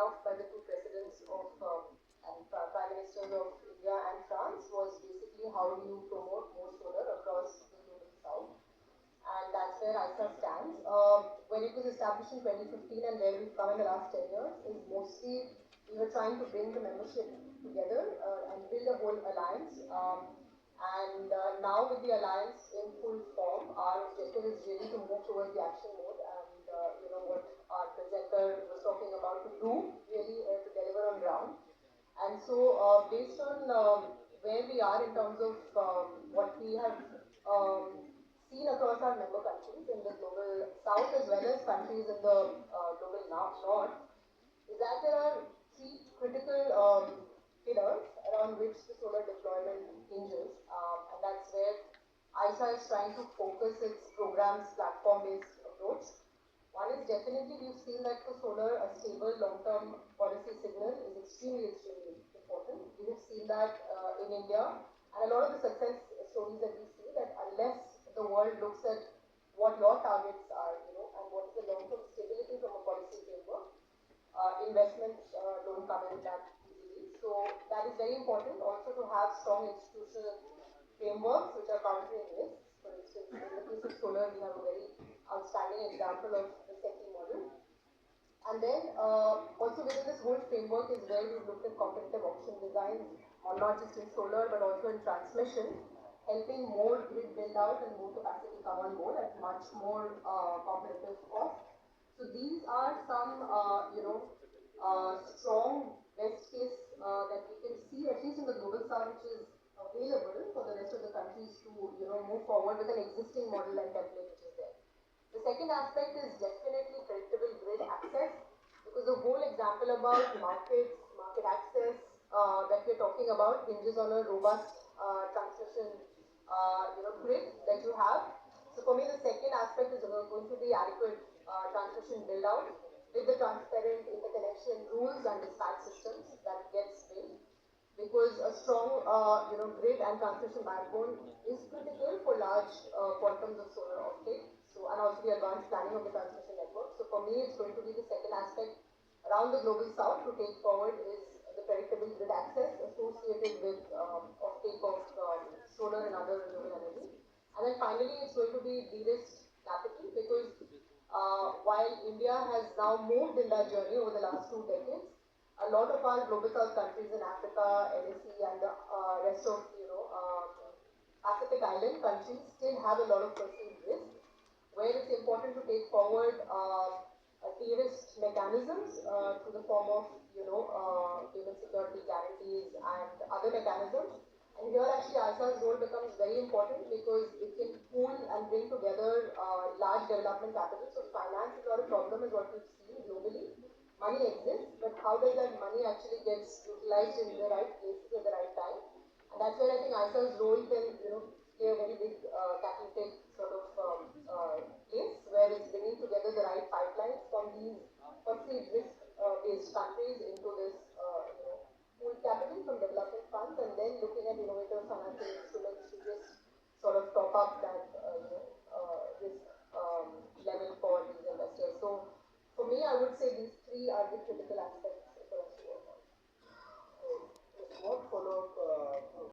off by the two presidents of and Prime Ministers of India and France was basically how do you promote more solar across the global south, and that's where ISA stands. When it was established in 2015 and where we've come in the last 10 years is mostly we were trying to bring the membership together and build a whole alliance. Now with the alliance in full form, our objective is really to move towards the action mode, and what our presenter was talking about to do, really to deliver on ground. And so based on where we are in terms of what we have seen across our member countries in the global south as well as countries in the global north, is that there are three critical pillars around which the solar deployment hinges, and that's where ISA is trying to focus its programs platform-based approach. One is definitely we've seen that for solar, a stable long-term policy signal is extremely important. We have seen that in India, and a lot of the success stories that we see that unless the world looks at what your targets are, and what is the long-term stability from a policy framework, investments don't come in that easily. So that is very important. Also to have strong institutional frameworks which are countering risks. For instance, in the case of solar, we have a very outstanding example of the FICCI model. And then also within this whole framework is where we've looked at competitive auction designs, not just in solar but also in transmission, helping more grid build out and more capacity come on board at much more competitive cost. So these are some, strong best case that we can see, at least in the global south, which is available for the rest of the countries to, move forward with an existing model and template which is there. The second aspect is definitely predictable grid access, because the whole example about markets, market access that we're talking about hinges on a robust transmission, grid that you have. So for me, the second aspect is going to be adequate transmission build out with the transparent interconnection rules and dispatch systems that gets built, because a strong grid and transmission backbone is critical for large quantums of solar offtake. So, and also the advanced planning of the transmission network. So for me, it's going to be the second aspect around the global south to take forward is the predictable grid access associated with offtake of solar and other renewable energy. And then finally, it's going to be de-risked capital, because while India has now moved in that journey over the last 2 decades, a lot of our global south countries in Africa, LAC, and the rest of Pacific Island countries still have a lot of perceived risk, where it's important to take forward de-risked mechanisms through the form of payment security guarantees and other mechanisms. And here actually ISA's role becomes very important, because it can pool and bring together large development capital. So finance is not a problem, is what we've seen globally. Money exists, but how does that money actually get utilized in the right places at the right time? And that's where I think ISA's role can play a very big catalytic